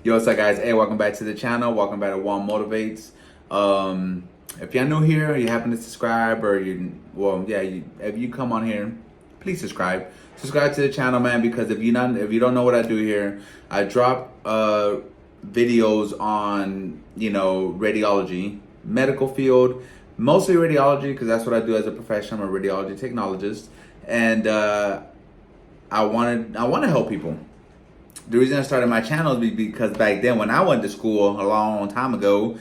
Yo, what's up, guys? Hey, welcome back to the channel. Welcome back to One Motivates. If you're new here, you happen to subscribe, or if you come on here, please subscribe. Subscribe to the channel, man, because if you don't know what I do here, I drop videos on radiology, medical field, mostly radiology, because that's what I do as a profession. I'm a radiology technologist, and I want to help people. The reason I started my channel is because back then, when I went to school a long time ago,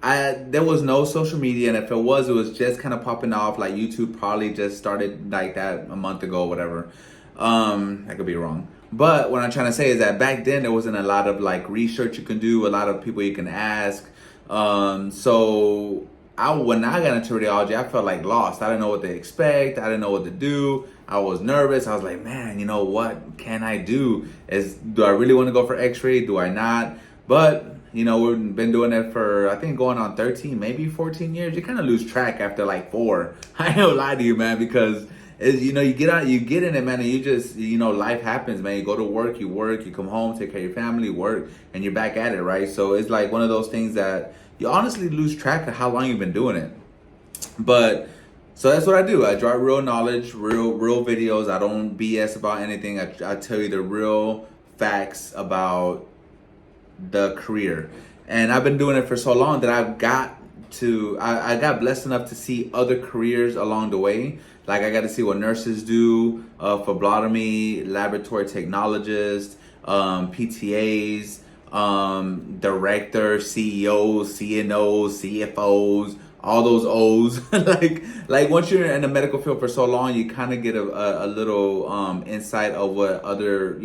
there was no social media, and if it was just kind of popping off. Like YouTube probably just started like that a month ago, or whatever. I could be wrong, but what I'm trying to say is that back then there wasn't a lot of like research you can do, a lot of people you can ask. So when I got into radiology, I felt like lost. I didn't know what to expect. I didn't know what to do. I was nervous. I was like, man, what can I do? Do I really want to go for x-ray? Do I not? But, we've been doing it for, I think, going on 13, maybe 14 years. You kind of lose track after like 4. I don't lie to you, man, because you get in it, man, and you just, life happens, man. You go to work, you come home, take care of your family, work, and you're back at it, right? So it's like one of those things that you honestly lose track of how long you've been doing it. But so that's what I do. I drop real knowledge, real videos. I don't BS about anything. I tell you the real facts about the career. And I've been doing it for so long that I got blessed enough to see other careers along the way. Like I got to see what nurses do, phlebotomy, laboratory technologists, PTAs, directors, CEOs, CNOs, CFOs, all those O's. like once you're in the medical field for so long, you kind of get a little insight of what other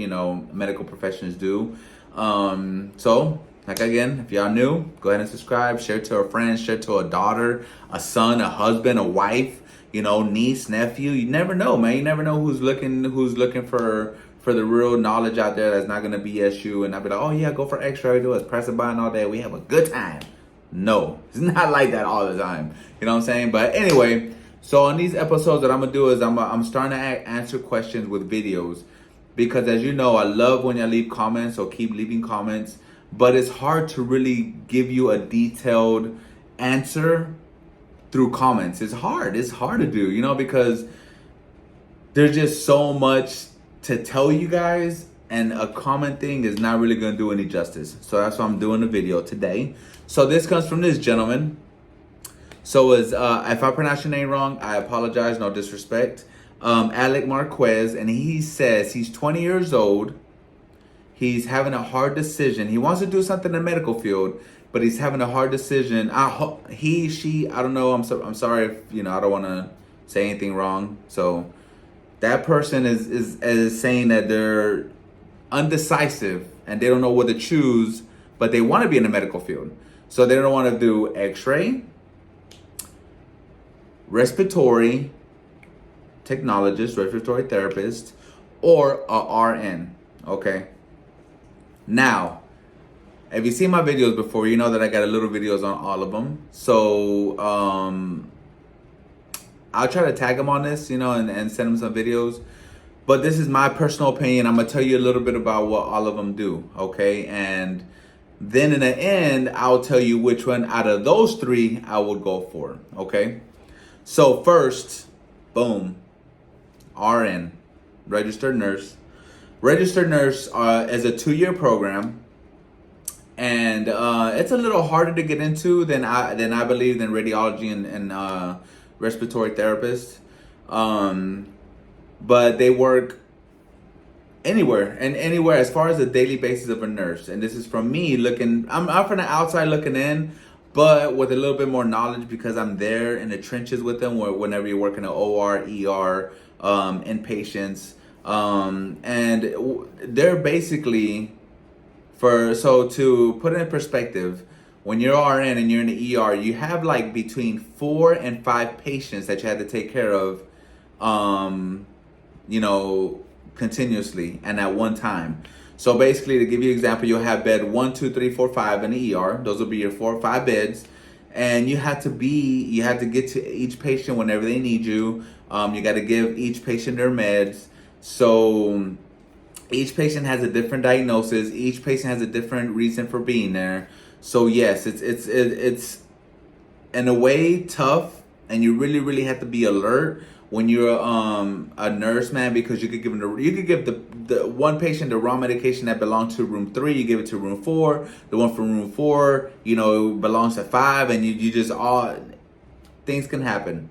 medical professions do. So like, again, if y'all new, go ahead and subscribe, share to a friend, share to a daughter, a son, a husband, a wife, niece, nephew. You never know, man. You never know who's looking for the real knowledge out there that's not going to BS you. And I'll be like, oh yeah, go for x-ray, do us press a button all day, we have a good time. No, it's not like that all the time. You know what I'm saying? But anyway, so on these episodes, what I'm going to do is I'm starting to answer questions with videos. Because as you know, I love when you leave comments, so keep leaving comments. But it's hard to really give you a detailed answer through comments. It's hard to do, because there's just so much to tell you guys, and a comment thing is not really going to do any justice. So that's why I'm doing a video today. So this comes from this gentleman. So if I pronounce your name wrong, I apologize, no disrespect. Alec Marquez, and he says he's 20 years old. He's having a hard decision. He wants to do something in the medical field, but he's having a hard decision. She, I don't know. I'm sorry if, I don't want to say anything wrong. So that person is saying that they're undecisive and they don't know what to choose, but they want to be in the medical field. So they don't want to do x-ray, respiratory technologist, respiratory therapist, or a RN. Okay. Now, if you've seen my videos before, you know that I got a little videos on all of them. So I'll try to tag them on this, and send them some videos. But this is my personal opinion. I'm gonna tell you a little bit about what all of them do. Okay, and then in the end, I'll tell you which one out of those 3 I would go for. Okay. So first, boom. RN, registered nurse. Registered nurse is a 2-year program, and it's a little harder to get into than I believe than radiology and respiratory therapist. But they work anywhere as far as the daily basis of a nurse. And this is from me looking. I'm from the outside looking in, but with a little bit more knowledge because I'm there in the trenches with them. Whenever you work in an OR, ER. Inpatients, and they're basically to put it in perspective, when you're RN and you're in the ER, you have like between 4 and 5 patients that you had to take care of, continuously and at one time. So basically, to give you an example, you'll have bed 1, 2, 3, 4, 5 in the ER. Those will be your 4 or 5 beds. And you have to get to each patient whenever they need you. You got to give each patient their meds. So Each patient has a different diagnosis. Each patient has a different reason for being there. So yes, it's in a way tough, and you really have to be alert when you're a nurse, man, because you could give the one patient the wrong medication that belongs to room 3, you give it to room 4. The one from room 4, belongs to 5, and you just all things can happen.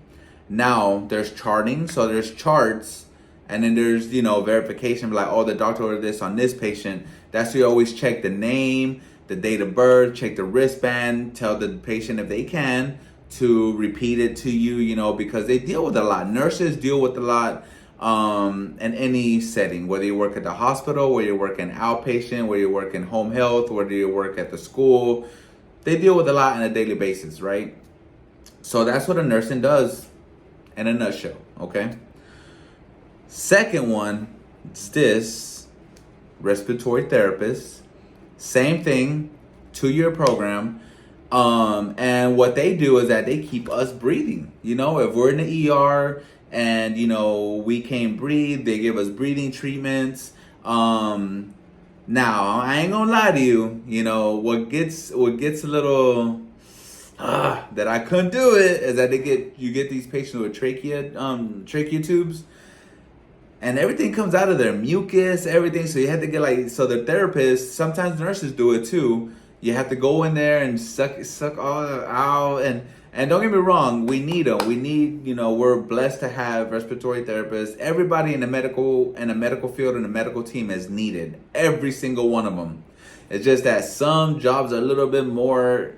Now there's charting, so there's charts, and then there's verification, like, oh, the doctor ordered this on this patient. That's where you always check the name, the date of birth, check the wristband, tell the patient if they can to repeat it to you, because they deal with a lot. Nurses deal with a lot in any setting, whether you work at the hospital, whether you work in outpatient, whether you work in home health, whether you work at the school. They deal with a lot on a daily basis, right? So that's what a nursing does in a nutshell, okay? Second one is this, respiratory therapist. Same thing, 2-year program. And what they do is that they keep us breathing. If we're in the ER and, we can't breathe, they give us breathing treatments. Now, I ain't gonna lie to you, what gets a little, that I couldn't do it, is that you get these patients with trachea tubes, and everything comes out of their mucus, everything. So you have to get so the therapist, sometimes nurses do it too. You have to go in there and suck all out. And don't get me wrong, we need them. We need, we're blessed to have respiratory therapists. Everybody in the medical field and the medical team is needed. Every single one of them. It's just that some jobs are a little bit more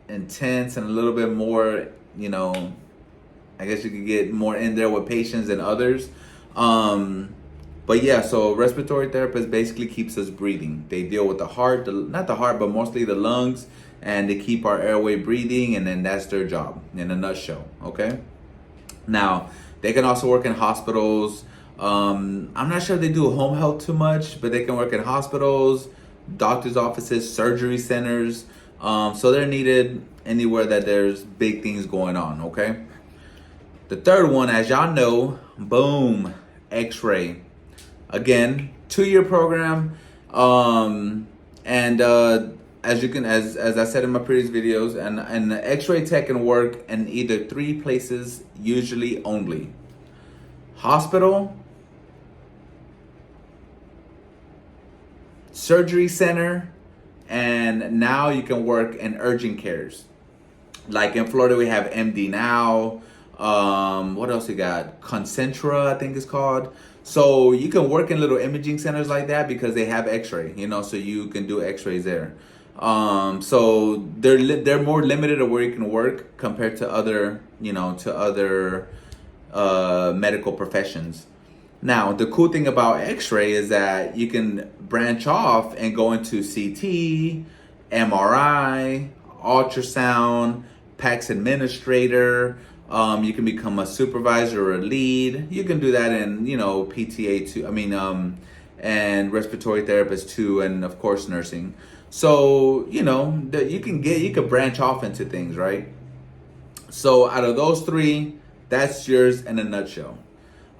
intense and a little bit more, I guess you could get more in there with patients than others. But yeah, so respiratory therapist basically keeps us breathing. They deal with the heart, not the heart, but mostly the lungs, and they keep our airway breathing, and then that's their job in a nutshell, okay? Now, they can also work in hospitals. I'm not sure if they do home health too much, but they can work in hospitals, doctor's offices, surgery centers. So they're needed anywhere that there's big things going on, okay? The third one, as y'all know, boom, X-ray. Again, 2-year program. As I said in my previous videos, and the X-ray tech can work in either 3 places, usually only. Hospital, surgery center, and now you can work in urgent cares. Like in Florida, we have MD Now. What else we got? Concentra, I think it's called. So you can work in little imaging centers like that because they have X-ray, so you can do X-rays there. So they're more limited of where you can work compared to other medical professions. Now, the cool thing about X-ray is that you can branch off and go into CT, MRI, ultrasound, PACS administrator. You can become a supervisor or a lead. You can do that in, PTA too. And respiratory therapist too, and of course nursing. So, you can branch off into things, right? So out of those 3, that's yours in a nutshell.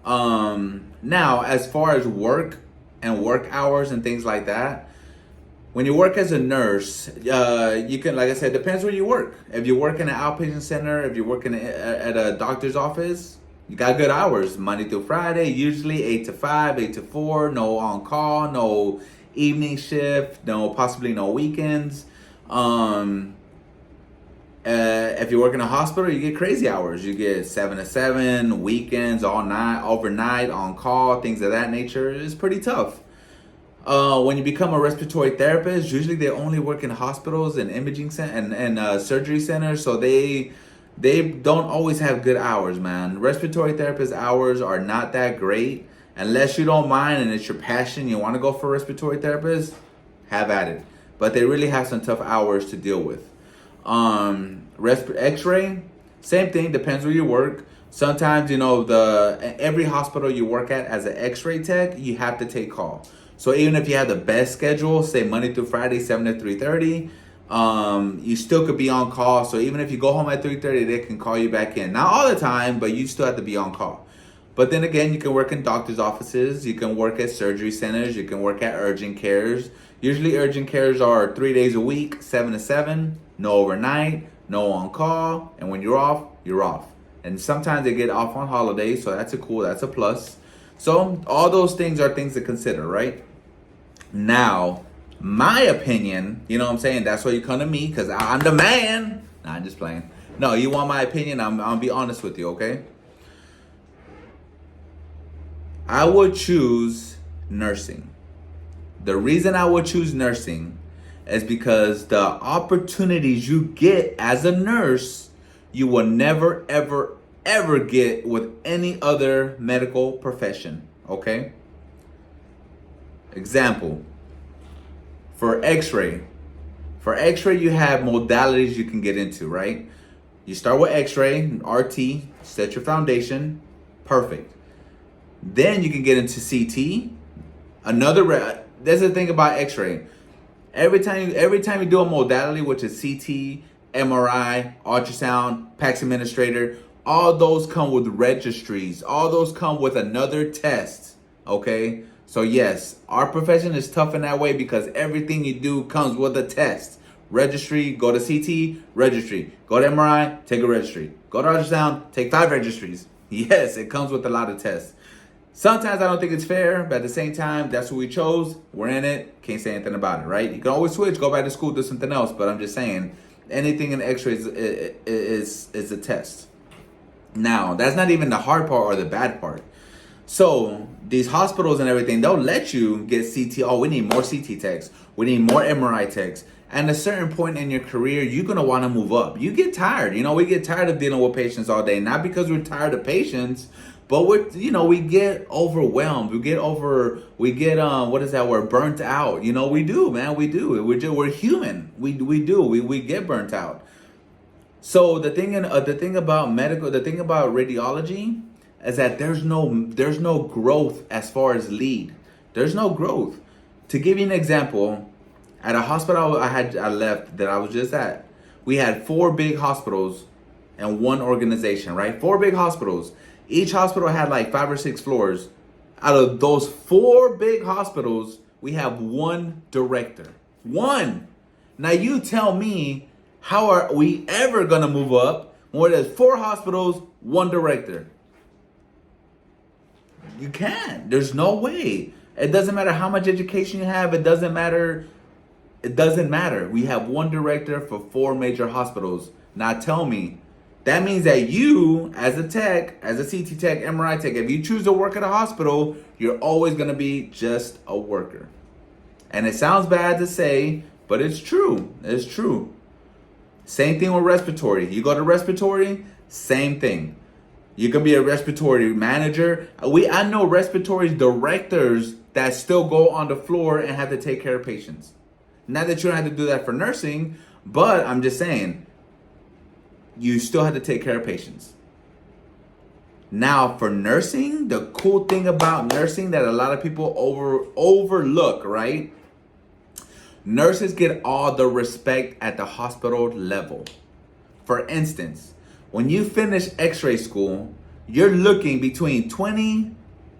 Now, as far as work and work hours and things like that, when you work as a nurse, you can, like I said, depends where you work. If you work in an outpatient center, if you're working at a doctor's office, you got good hours, Monday through Friday, usually 8 to 5, 8 to 4, no on call, no evening shift, possibly no weekends. If you work in a hospital, you get crazy hours. You get 7 to 7, weekends, all night, overnight, on call, things of that nature. It's pretty tough. When you become a respiratory therapist, usually they only work in hospitals and imaging and surgery centers, so they don't always have good hours, man. Respiratory therapist hours are not that great. Unless you don't mind and it's your passion, you want to go for a respiratory therapist, have at it. But they really have some tough hours to deal with. X-ray, same thing, depends where you work. Sometimes, every hospital you work at as an X-ray tech, you have to take call. So even if you have the best schedule, say Monday through Friday, 7 to 3:30, you still could be on call. So even if you go home at 3:30, they can call you back in. Not all the time, but you still have to be on call. But then again, you can work in doctor's offices, you can work at surgery centers, you can work at urgent cares. Usually urgent cares are 3 days a week, 7 to 7, no overnight, no on call, and when you're off, you're off. And sometimes they get off on holidays, so that's a plus. So all those things are things to consider, right? Now, my opinion, you know what I'm saying? That's why you come to me, because I'm the man. Nah, I'm just playing. No, you want my opinion? I'm gonna be honest with you, okay? I would choose nursing. The reason I would choose nursing is because the opportunities you get as a nurse, you will never, ever, ever get with any other medical profession, okay? Example, for x-ray. For x-ray, you have modalities you can get into, right? You start with x-ray, RT, set your foundation, perfect. Then you can get into CT. There's the thing about x-ray. Every time you do a modality, which is CT, MRI, ultrasound, PACS administrator, all those come with registries. All those come with another test, okay? So yes, our profession is tough in that way because everything you do comes with a test. Registry, go to CT, registry. Go to MRI, take a registry. Go to ultrasound, take 5 registries. Yes, it comes with a lot of tests. Sometimes I don't think it's fair, but at the same time, that's what we chose. We're in it. Can't say anything about it, right? You can always switch, go back to school, do something else. But I'm just saying, anything in X-rays is a test. Now, that's not even the hard part or the bad part. So these hospitals and everything, they'll let you get CT. Oh, we need more CT techs. We need more MRI techs. And at a certain point in your career, you're going to want to move up. You get tired. We get tired of dealing with patients all day. Not because we're tired of patients, but we get overwhelmed. We get what is that word? Burnt out. We do, man. We do. We're human. We do. We get burnt out. So the thing about radiology is that there's no growth as far as lead. There's no growth. To give you an example, at a hospital I left that I was just at, we had 4 big hospitals and one organization, right? 4 big hospitals. Each hospital had like 5 or 6 floors. Out of those 4 big hospitals, we have 1 director. 1. Now you tell me, how are we ever gonna move up when there's 4 hospitals, 1 director? You can't. There's no way. It doesn't matter how much education you have. It doesn't matter. We have 1 director for 4 major hospitals. Now tell me, that means that you, as a tech, as a CT tech, MRI tech, if you choose to work at a hospital, you're always going to be just a worker. And it sounds bad to say, but it's true. It's true. Same thing with respiratory. You go to respiratory, same thing. You can be a respiratory manager. I know respiratory directors that still go on the floor and have to take care of patients. Not that you don't have to do that for nursing, but I'm just saying, you still have to take care of patients. Now, for nursing, the cool thing about nursing that a lot of people overlook, right? Nurses get all the respect at the hospital level. For instance, when you finish x-ray school, you're looking between $20,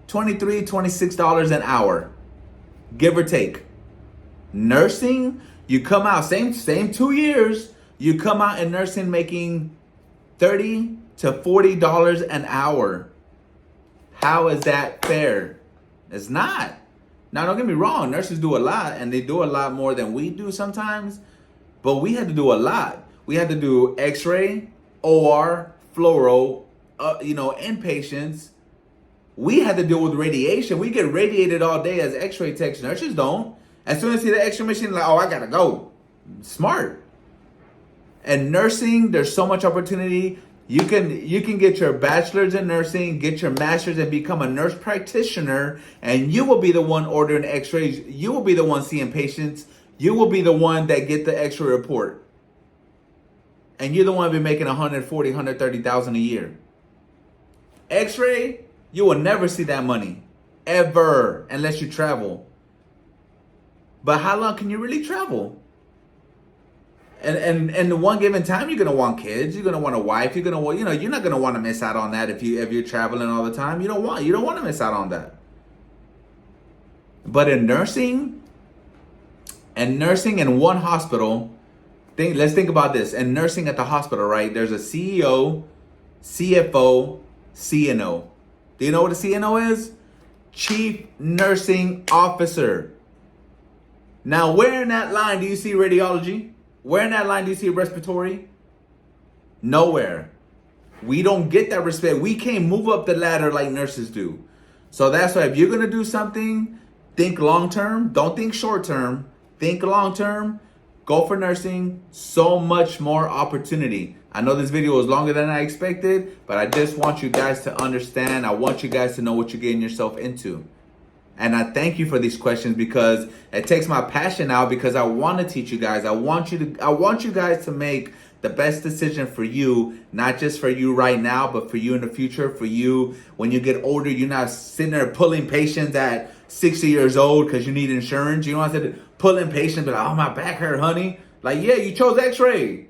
$23, $26 an hour, give or take. Nursing, you come out, same 2 years, you come out in nursing making $30 to $40 an hour. How is that fair? It's not. Now, don't get me wrong. Nurses do a lot, and they do a lot more than we do sometimes. But we had to do a lot. We had to do X-ray, OR, fluoro, inpatients. We had to deal with radiation. We get radiated all day as X-ray techs. Nurses don't. As soon as they see the X-ray machine, like, oh, I gotta go. Smart. And nursing, there's so much opportunity. You can get your bachelor's in nursing, get your master's and become a nurse practitioner, and you will be the one ordering x-rays. You will be the one seeing patients. You will be the one that get the x-ray report. And you're the one be making $140,000, $130,000 a year. X-ray, you will never see that money. Ever. Unless you travel. But how long can you really travel? And the one given time, you're gonna want kids, you're gonna want a wife, you're gonna want, you're not gonna want to miss out on that if you're traveling all the time. You don't want to miss out on that. But in nursing in one hospital, let's think about this. In nursing at the hospital, right? There's a CEO, CFO, CNO. Do you know what a CNO is? Chief Nursing Officer. Now, where in that line do you see radiology? Where in that line do you see respiratory? Nowhere. We don't get that respect. We can't move up the ladder like nurses do. So that's why if you're going to do something, think long term. Don't think short term. Think long term. Go for nursing. So much more opportunity. I know this video was longer than I expected, but I just want you guys to understand. I want you guys to know what you're getting yourself into. And I thank you for these questions because it takes my passion out, because I want to teach you guys. I want you guys to make the best decision for you, not just for you right now, but for you in the future, for you when you get older. You're not sitting there pulling patients at 60 years old because you need insurance. You don't have to pulling patients, but like, oh, my back hurt, honey. Like, yeah, you chose x-ray.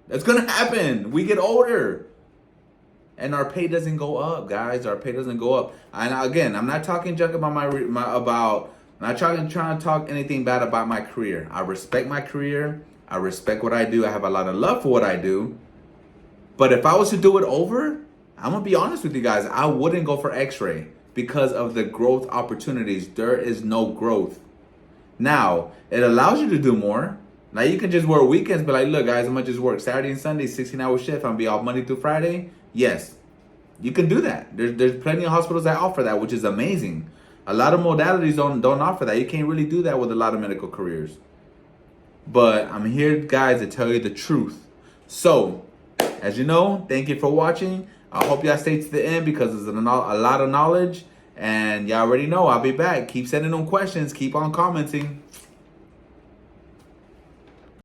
That's going to happen. We get older. And our pay doesn't go up, guys. Our pay doesn't go up. And again, I'm not talking junk about I'm not trying to talk anything bad about my career. I respect my career. I respect what I do. I have a lot of love for what I do. But if I was to do it over, I'm going to be honest with you guys, I wouldn't go for x-ray because of the growth opportunities. There is no growth. Now, it allows you to do more. Now, you can just work weekends, but like, look, guys, I'm going to just work Saturday and Sunday, 16-hour shift. I'm going to be off Monday through Friday. Yes, you can do that. There's plenty of hospitals that offer that, which is amazing. A lot of modalities don't offer that. You can't really do that with a lot of medical careers. But I'm here, guys, to tell you the truth. So, as you know, thank you for watching. I hope y'all stay to the end because there's a lot of knowledge. And y'all already know I'll be back. Keep sending them questions. Keep on commenting.